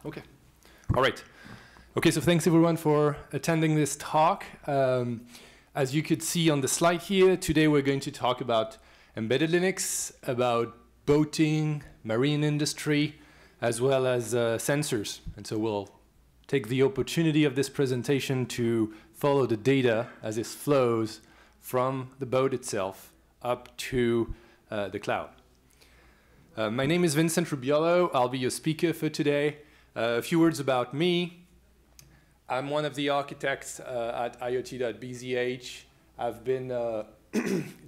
Okay. All right. Okay, so thanks everyone for attending this talk. As you could see on the slide here, today we're going to talk about embedded Linux, about boating, marine industry, as well as sensors. And so we'll take the opportunity of this presentation to follow the data as it flows from the boat itself up to the cloud. My name is Vincent Rubiolo. I'll be your speaker for today. A few words about me. I'm one of the architects at IoT.bzh. I've been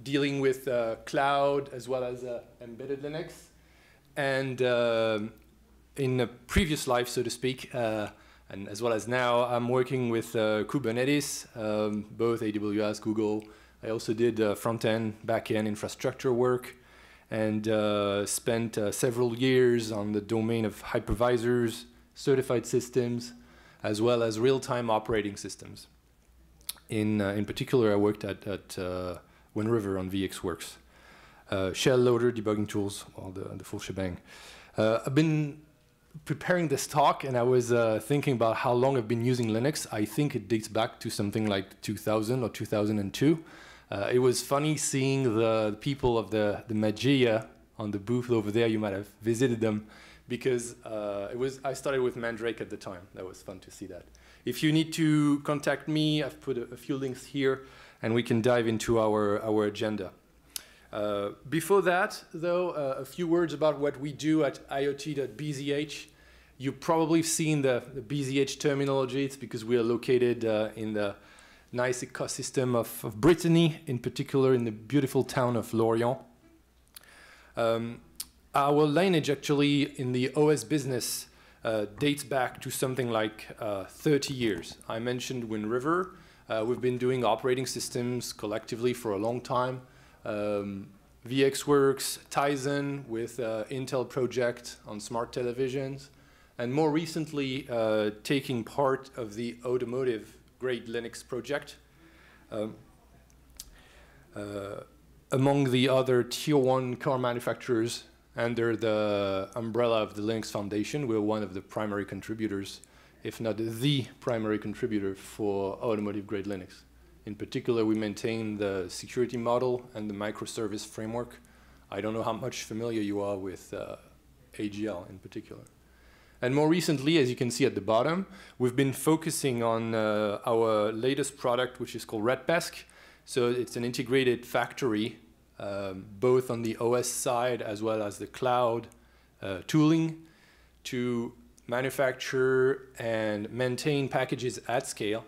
dealing with cloud as well as embedded Linux. And in a previous life, so to speak, and as well as now, I'm working with Kubernetes, both AWS, Google. I also did front-end, back-end infrastructure work, and spent several years on the domain of hypervisors, certified systems, as well as real-time operating systems. In particular, I worked at Wind River on VxWorks. Shell loader, debugging tools, all the full shebang. I've been preparing this talk, and I was thinking about how long I've been using Linux. I think it dates back to something like 2000 or 2002. It was funny seeing the people of the Mageia on the booth over there. You might have visited them, because I started with Mandrake at the time. That was fun to see that. If you need to contact me, I've put a few links here, and we can dive into our agenda. Before that, though, a few words about what we do at IoT.bzh. You've probably seen the BZH terminology. It's because we are located in the nice ecosystem of Brittany, in particular in the beautiful town of Lorient. Our lineage actually in the OS business dates back to something like 30 years. I mentioned Wind River. We've been doing operating systems collectively for a long time. VxWorks, Tizen with Intel project on smart televisions, and more recently taking part of the automotive grade Linux project. Among the other tier 1 car manufacturers under the umbrella of the Linux Foundation, we're one of the primary contributors, if not the primary contributor for automotive grade Linux. In particular, we maintain the security model and the microservice framework. I don't know how much familiar you are with AGL in particular. And more recently, as you can see at the bottom, we've been focusing on our latest product, which is called Redpesk. So it's an integrated factory, both on the OS side as well as the cloud tooling, to manufacture and maintain packages at scale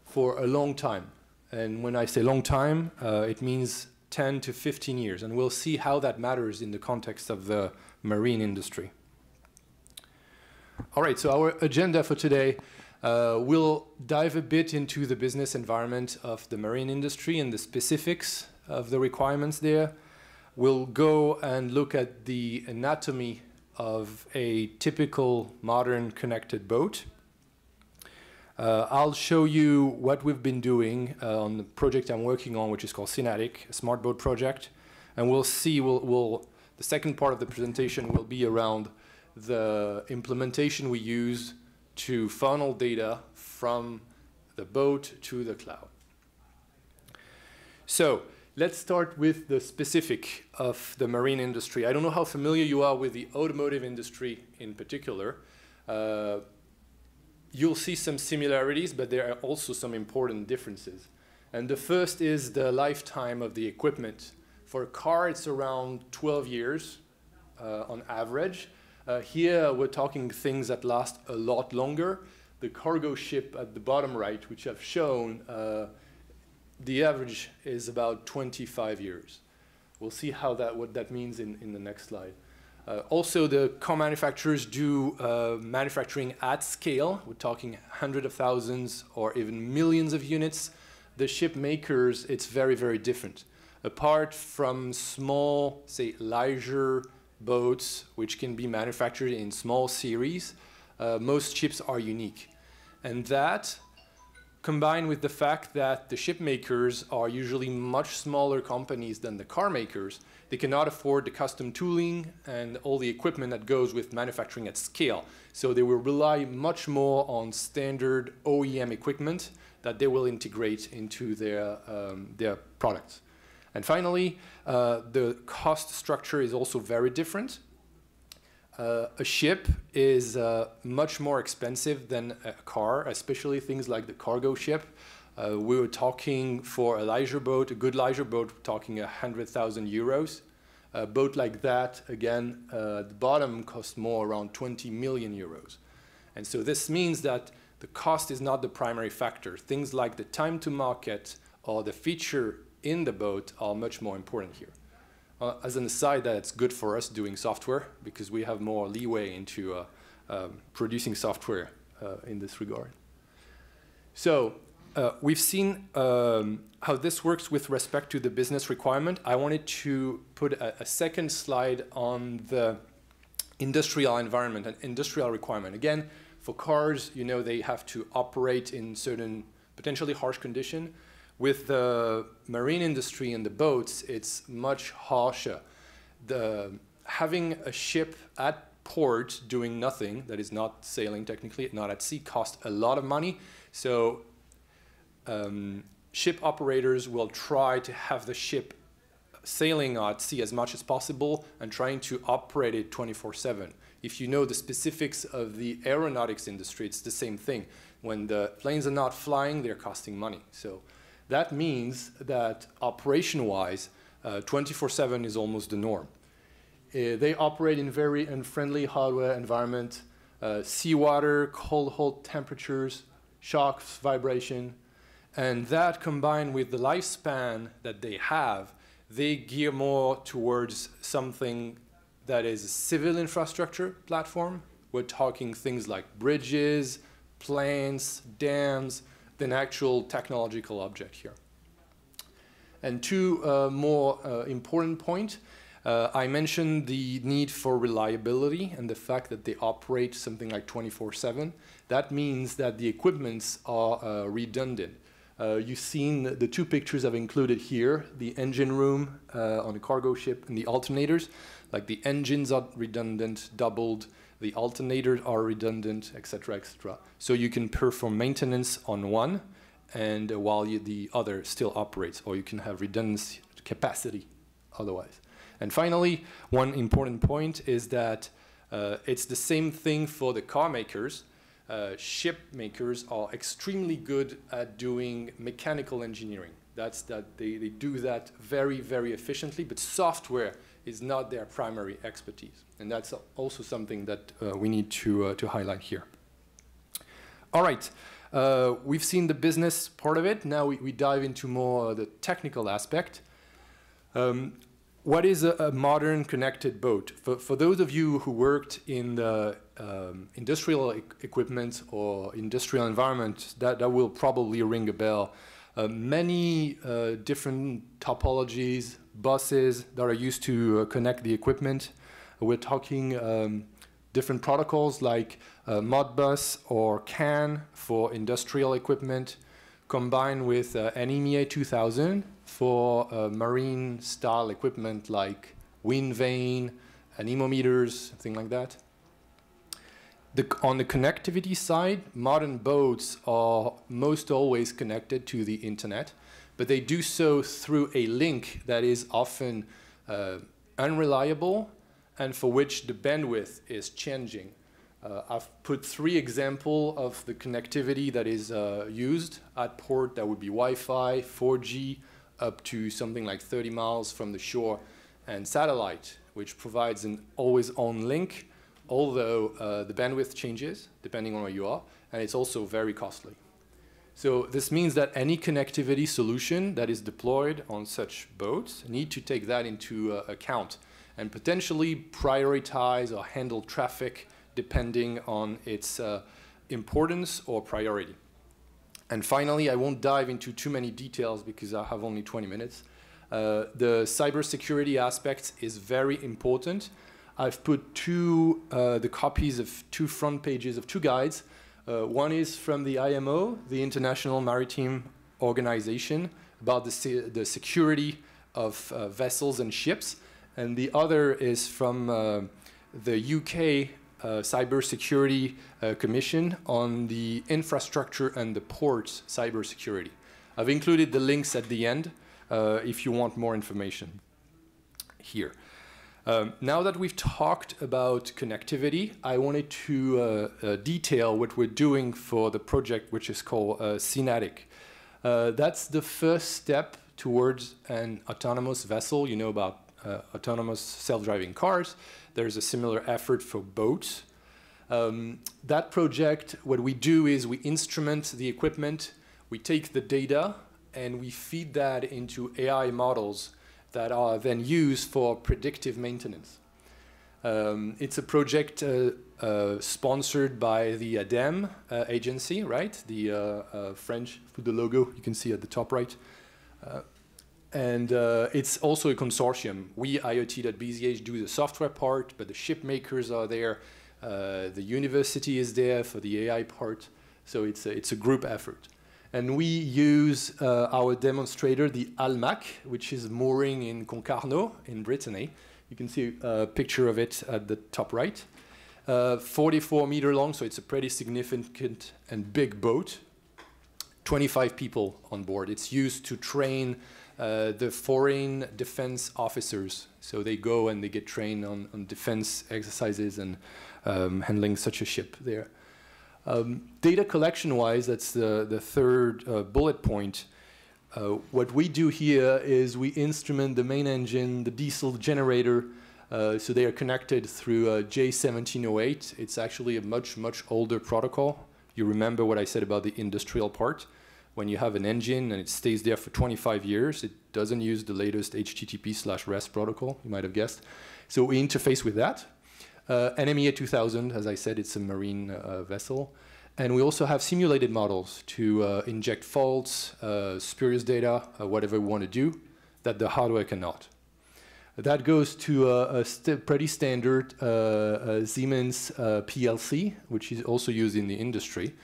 for a long time. And when I say long time, it means 10 to 15 years. And we'll see how that matters in the context of the marine industry. All right, so our agenda for today, we'll dive a bit into the business environment of the marine industry and the specifics of the requirements there. We'll go and look at the anatomy of a typical modern connected boat. I'll show you what we've been doing on the project I'm working on, which is called Synatic, a smart boat project. And we'll see, the second part of the presentation will be around the implementation we use to funnel data from the boat to the cloud. So let's start with the specific of the marine industry. I don't know how familiar you are with the automotive industry in particular. You'll see some similarities, but there are also some important differences. And the first is the lifetime of the equipment. For a car, it's around 12 years on average. Here, we're talking things that last a lot longer. The cargo ship at the bottom right, which I've shown, the average is about 25 years. We'll see what that means in the next slide. Also, the car manufacturers do manufacturing at scale. We're talking hundreds of thousands or even millions of units. The ship makers, it's very, very different. Apart from small, say, leisure boats, which can be manufactured in small series, most ships are unique. And that combined with the fact that the ship makers are usually much smaller companies than the car makers, they cannot afford the custom tooling and all the equipment that goes with manufacturing at scale. So they will rely much more on standard OEM equipment that they will integrate into their products. And finally, the cost structure is also very different. A ship is much more expensive than a car, especially things like the cargo ship. We were talking for a leisure boat, a good leisure boat, we're talking 100,000 euros. A boat like that, again, the bottom costs more, around 20 million euros. And so this means that the cost is not the primary factor. Things like the time to market or the feature in the boat are much more important here. As an aside, that's good for us doing software because we have more leeway into producing software in this regard. So we've seen how this works with respect to the business requirement. I wanted to put a second slide on the industrial environment and industrial requirement. Again, for cars, you know, they have to operate in certain potentially harsh conditions. With the marine industry and the boats, it's much harsher. Having a ship at port doing nothing, that is not sailing technically, not at sea, costs a lot of money. So ship operators will try to have the ship sailing at sea as much as possible and trying to operate it 24/7. If you know the specifics of the aeronautics industry, it's the same thing. When the planes are not flying, they're costing money. So that means that operation-wise, 24/7 is almost the norm. They operate in very unfriendly hardware environment, seawater, cold temperatures, shocks, vibration, and that combined with the lifespan that they have, they gear more towards something that is a civil infrastructure platform. We're talking things like bridges, plants, dams, than actual technological object here. And two more important points. I mentioned the need for reliability and the fact that they operate something like 24/7. That means that the equipments are redundant. You've seen the two pictures I've included here, the engine room on a cargo ship and the alternators. Like the engines are redundant, doubled, the alternators are redundant, etc., etc. So you can perform maintenance on one, and while the other still operates, or you can have redundancy capacity otherwise. And finally, one important point is that it's the same thing for the car makers. Ship makers are extremely good at doing mechanical engineering. That's that they do that very, very efficiently, but software is not their primary expertise. And that's also something that we need to highlight here. All right, we've seen the business part of it. Now we dive into more the technical aspect. What is a modern connected boat? For those of you who worked in the industrial equipment or industrial environment, that will probably ring a bell. Many different topologies, buses that are used to connect the equipment. We're talking different protocols like Modbus or CAN for industrial equipment, combined with NEMEA 2000 for marine style equipment like wind vane, anemometers, things like that. On the connectivity side, modern boats are most always connected to the internet, but they do so through a link that is often unreliable and for which the bandwidth is changing. I've put 3 examples of the connectivity that is used at port. That would be Wi-Fi, 4G, up to something like 30 miles from the shore, and satellite, which provides an always-on link, although the bandwidth changes depending on where you are, and it's also very costly. So this means that any connectivity solution that is deployed on such boats need to take that into account and potentially prioritize or handle traffic depending on its importance or priority. And finally, I won't dive into too many details because I have only 20 minutes. The cybersecurity aspect is very important. I've put the copies of 2 front pages of 2 guides. One is from the IMO, the International Maritime Organization, about the security of vessels and ships, and the other is from the UK Cybersecurity Commission on the infrastructure and the ports cybersecurity. I've included the links at the end if you want more information here. Now that we've talked about connectivity, I wanted to detail what we're doing for the project, which is called CNATIC. That's the first step towards an autonomous vessel. You know about autonomous self-driving cars. There's a similar effort for boats. That project, what we do is we instrument the equipment, we take the data, and we feed that into AI models that are then used for predictive maintenance. It's a project sponsored by the ADEME agency, right? The French, with the logo you can see at the top right. And it's also a consortium. We, IoT.BZH, do the software part, but the ship makers are there. The university is there for the AI part. So it's a group effort. And we use our demonstrator, the Almac, which is mooring in Concarneau in Brittany. You can see a picture of it at the top right. 44-meter long, so it's a pretty significant and big boat. 25 people on board. It's used to train the foreign defense officers. So they go and they get trained on defense exercises and handling such a ship there. Data collection-wise, that's the third bullet point. What we do here is we instrument the main engine, the diesel generator, so they are connected through J1708. It's actually a much, much older protocol. You remember what I said about the industrial part. When you have an engine and it stays there for 25 years, it doesn't use the latest HTTP/REST protocol, you might have guessed. So we interface with that. NMEA 2000, as I said, it's a marine vessel. And we also have simulated models to inject faults, spurious data, whatever we want to do, that the hardware cannot. That goes to a pretty standard Siemens PLC, which is also used in the industry.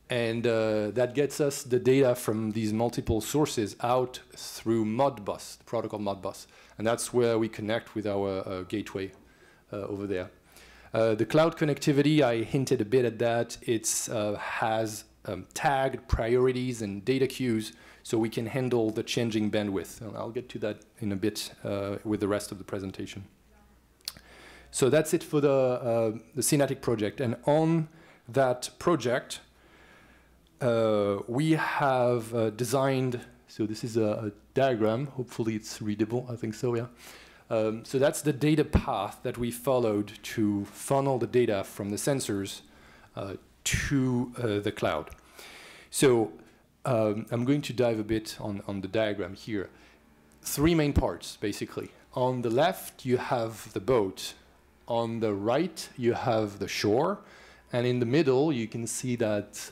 And that gets us the data from these multiple sources out through Modbus, the protocol Modbus. And that's where we connect with our gateway over there. The cloud connectivity, I hinted a bit at that. It has tagged priorities and data queues so we can handle the changing bandwidth. And I'll get to that in a bit with the rest of the presentation. So that's it for the CNATIC project. And on that project, we have designed, so this is a diagram. Hopefully it's readable. I think so, yeah. So that's the data path that we followed to funnel the data from the sensors to the cloud. So I'm going to dive a bit on the diagram here. Three main parts, basically. On the left, you have the boat. On the right, you have the shore. And in the middle, you can see that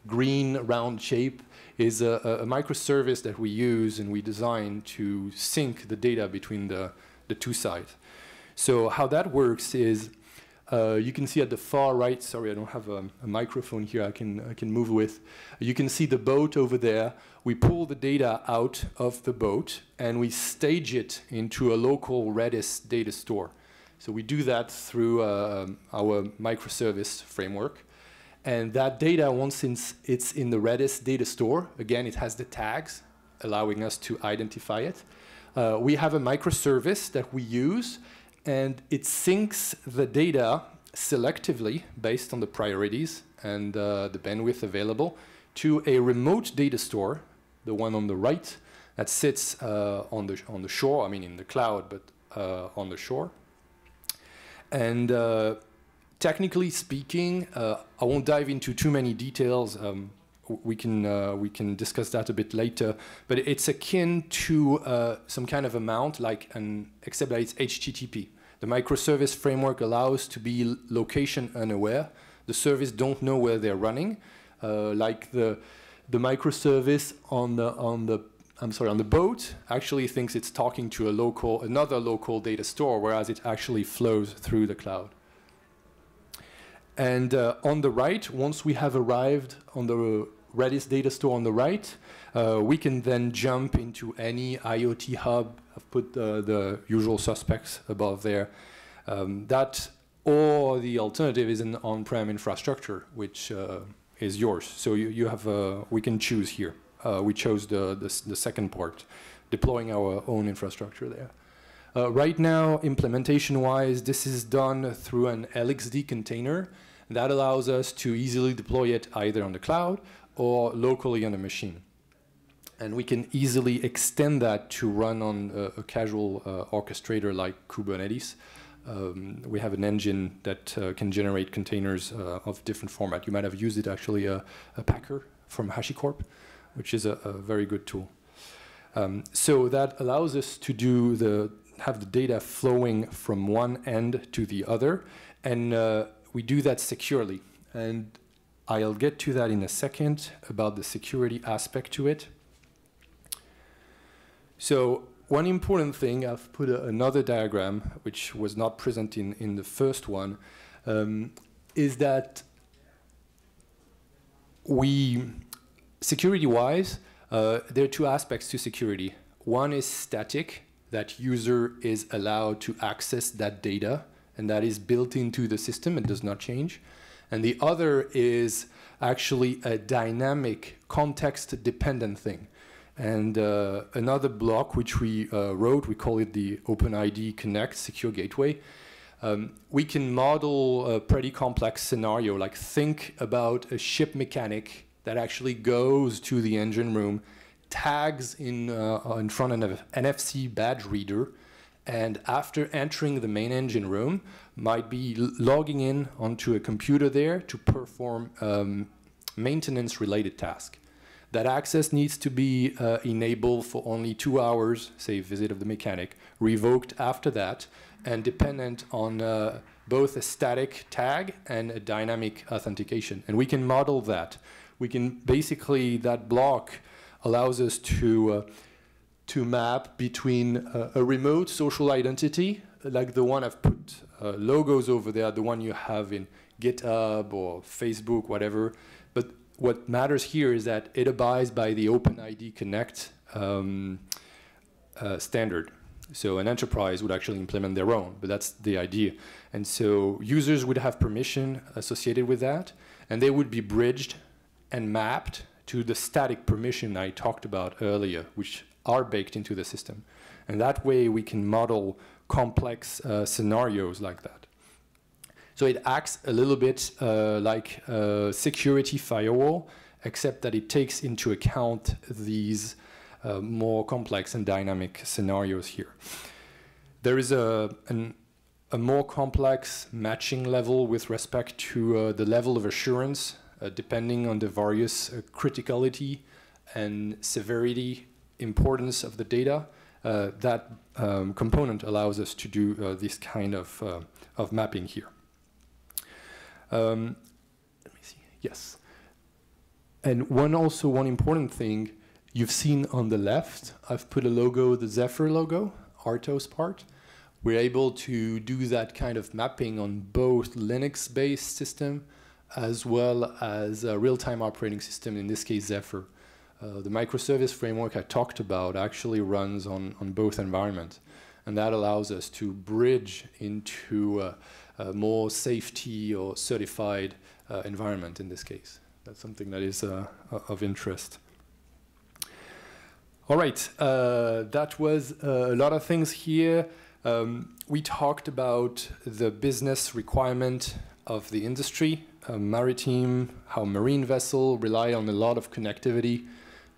green round shape is a microservice that we use and we design to sync the data between the two sides. So how that works is you can see at the far right, sorry, I don't have a microphone here I can move with. You can see the boat over there. We pull the data out of the boat and we stage it into a local Redis data store. So we do that through our microservice framework. And that data, once it's in the Redis data store, again, it has the tags allowing us to identify it. We have a microservice that we use, and it syncs the data selectively based on the priorities and the bandwidth available to a remote data store, the one on the right, that sits on the shore, I mean in the cloud, but on the shore. And technically speaking, I won't dive into too many details. We can discuss that a bit later. But it's akin to some kind of a mount, except that it's HTTP. The microservice framework allows to be location unaware. The service don't know where they're running. Like the microservice on the boat actually thinks it's talking to another local data store, whereas it actually flows through the cloud. And on the right, once we have arrived on the Redis data store on the right, we can then jump into any IoT hub. I've put the usual suspects above there. That or the alternative is an on-prem infrastructure, which is yours. So you have we can choose here. We chose the second part, deploying our own infrastructure there. Right now, implementation-wise, this is done through an LXD container. That allows us to easily deploy it either on the cloud or locally on a machine. And we can easily extend that to run on a casual orchestrator like Kubernetes. We have an engine that can generate containers of different format. You might have used it actually, a Packer from HashiCorp, which is a very good tool. So that allows us to have the data flowing from one end to the other, and we do that securely. And I'll get to that in a second about the security aspect to it. So one important thing, I've put another diagram, which was not present in the first one, is that security-wise, there are two aspects to security. One is static, that user is allowed to access that data, and that is built into the system, it does not change. And the other is actually a dynamic, context-dependent thing. And another block which we wrote, we call it the OpenID Connect Secure Gateway. We can model a pretty complex scenario, like think about a ship mechanic that actually goes to the engine room, tags in front of an NFC badge reader, and after entering the main engine room, might be logging in onto a computer there to perform maintenance-related tasks. That access needs to be enabled for only 2 hours, say visit of the mechanic, revoked after that, and dependent on both a static tag and a dynamic authentication. And we can model that. We can basically, that block allows us to map between a remote social identity, like the one I've put logos over there, the one you have in GitHub or Facebook, whatever. But what matters here is that it abides by the OpenID Connect standard. So an enterprise would actually implement their own, but that's the idea. And so users would have permission associated with that, and they would be bridged and mapped to the static permission I talked about earlier, which are baked into the system. And that way we can model complex scenarios like that. So it acts a little bit like a security firewall, except that it takes into account these more complex and dynamic scenarios here. There is a more complex matching level with respect to the level of assurance, depending on the various criticality and severity importance of the data. That component allows us to do this kind of mapping here. Let me see. Yes. And one important thing you've seen on the left, I've put a logo, the Zephyr logo, RTOS part. We're able to do that kind of mapping on both Linux-based system as well as a real-time operating system, in this case Zephyr. The microservice framework I talked about actually runs on both environments. And that allows us to bridge into a more safety or certified environment in this case. That's something that is of interest. All right, that was a lot of things here. We talked about the business requirement of the industry, maritime, how marine vessels rely on a lot of connectivity,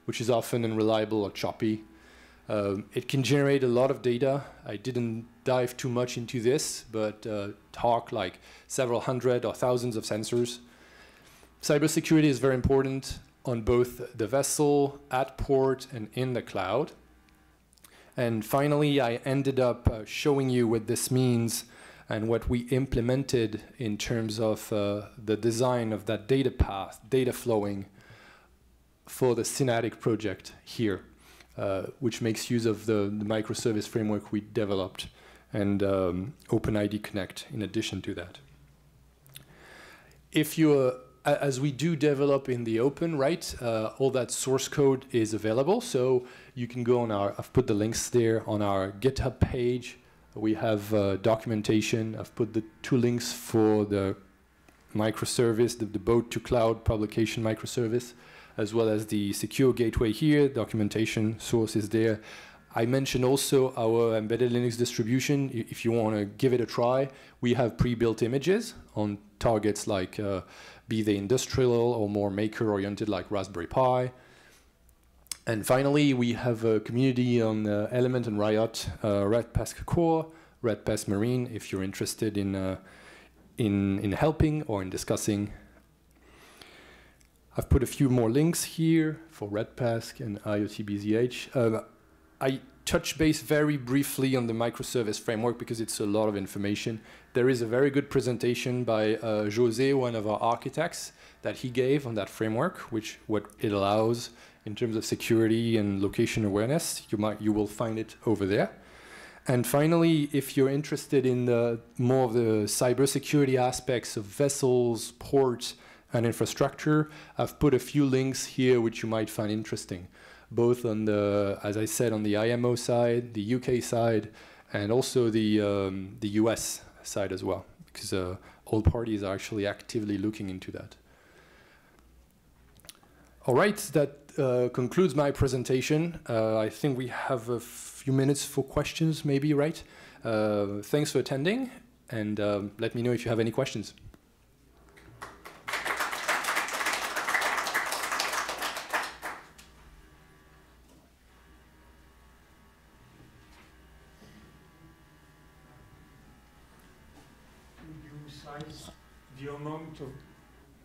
which is often unreliable or choppy. It can generate a lot of data. I didn't dive too much into this, but talk like several hundred or thousands of sensors. Cybersecurity is very important on both the vessel, at port, and in the cloud. And finally, I ended up showing you what this means and what we implemented in terms of the design of that data path, data flowing for the Synatic project here, which makes use of the microservice framework we developed and OpenID Connect in addition to that. if you as we do develop in the open, right, all that source code is available. So you can go on I've put the links there on our GitHub page. We have documentation. I've put the 2 links for the microservice, the boat to cloud publication microservice, as well as the secure gateway here, documentation source is there. I mentioned also our embedded Linux distribution. If you want to give it a try, we have pre-built images on targets like be they industrial or more maker-oriented like Raspberry Pi. And finally, we have a community on Element and Riot, Redpask Core, Redpask Marine, if you're interested in helping or in discussing. I've put a few more links here for Redpask and IoT-BZH. I touch base very briefly on the microservice framework because it's a lot of information. There is a very good presentation by José, one of our architects, that he gave on that framework, what it allows in terms of security and location awareness. You will find it over there. And finally, if you're interested in more of the cybersecurity aspects of vessels, ports, and infrastructure, I've put a few links here which you might find interesting, both on the, as I said, on the IMO side, the UK side, and also the US side as well, because all parties are actually actively looking into that. All right, that concludes my presentation. I think we have a few minutes for questions, maybe, right? Thanks for attending, and let me know if you have any questions.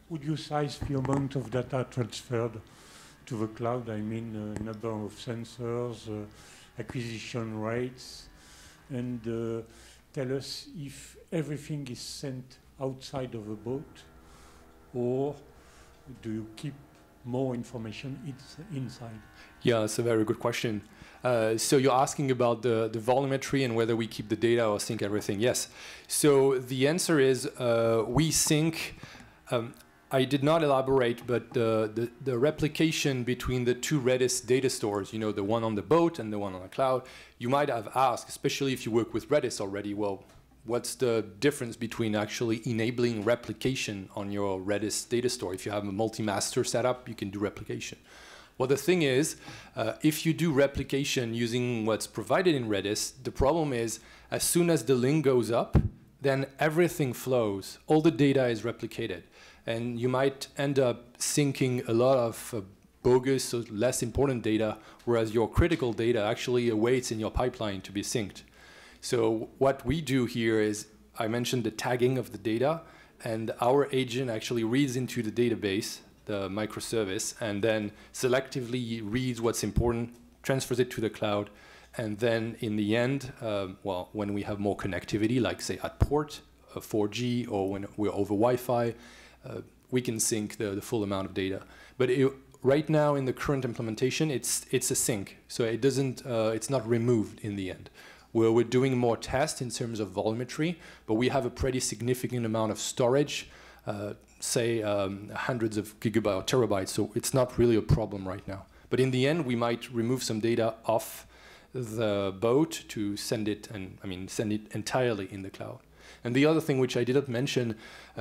Would you size the amount of data transferred to the cloud? I mean, number of sensors, acquisition rates, and tell us if everything is sent outside of a boat, or do you keep more information inside? Yeah, that's a very good question. So you're asking about the volumetry and whether we keep the data or sync everything. Yes. So the answer is we sync. I did not elaborate, but the replication between the 2 Redis data stores, you know, the one on the boat and the one on the cloud, you might have asked, especially if you work with Redis already, well, what's the difference between actually enabling replication on your Redis data store? If you have a multi-master setup, you can do replication. Well, the thing is, if you do replication using what's provided in Redis, the problem is as soon as the link goes up, then everything flows. All the data is replicated. And you might end up syncing a lot of bogus or less important data, whereas your critical data actually awaits in your pipeline to be synced. So what we do here is, I mentioned the tagging of the data, and our agent actually reads into the database, the microservice, and then selectively reads what's important, transfers it to the cloud, and then in the end, well, when we have more connectivity, like say at port, 4G, or when we're over Wi-Fi, we can sync the full amount of data. But right now in the current implementation, it's a sync, so it doesn't, it's not removed in the end. We're doing more tests in terms of volumetry, but we have a pretty significant amount of storage, say hundreds of gigabytes or terabytes, so it's not really a problem right now. But in the end, we might remove some data off the boat to send it, and I mean send it entirely in the cloud. And the other thing which I didn't mention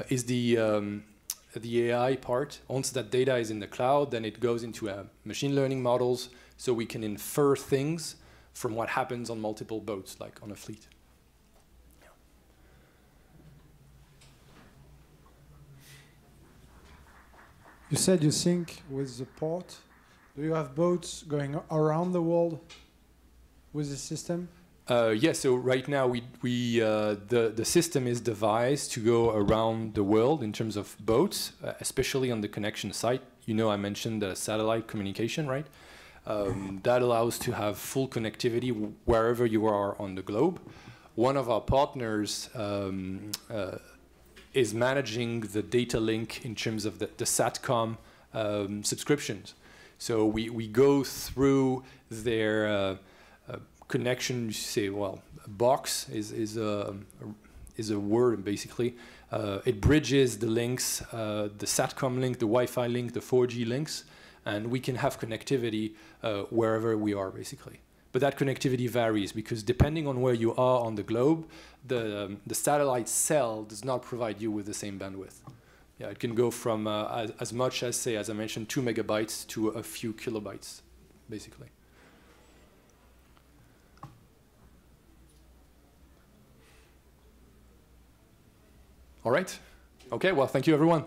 is the AI part. Once that data is in the cloud, then it goes into machine learning models, so we can infer things from what happens on multiple boats, like on a fleet. Yeah. You said you sync with the port. Do you have boats going around the world with the system? Yeah, so right now the system is devised to go around the world in terms of boats, especially on the connection site. You know, I mentioned the satellite communication, right? That allows to have full connectivity wherever you are on the globe. One of our partners is managing the data link in terms of the SATCOM subscriptions. So we go through their connection, you say, well, a box is a word basically. It bridges the links, the SATCOM link, the Wi-Fi link, the 4G links, and we can have connectivity wherever we are, basically. But that connectivity varies because depending on where you are on the globe, the satellite cell does not provide you with the same bandwidth. Yeah, it can go from as much as, say, as I mentioned, 2 megabytes to a few kilobytes, basically. All right. Okay, well, thank you, everyone.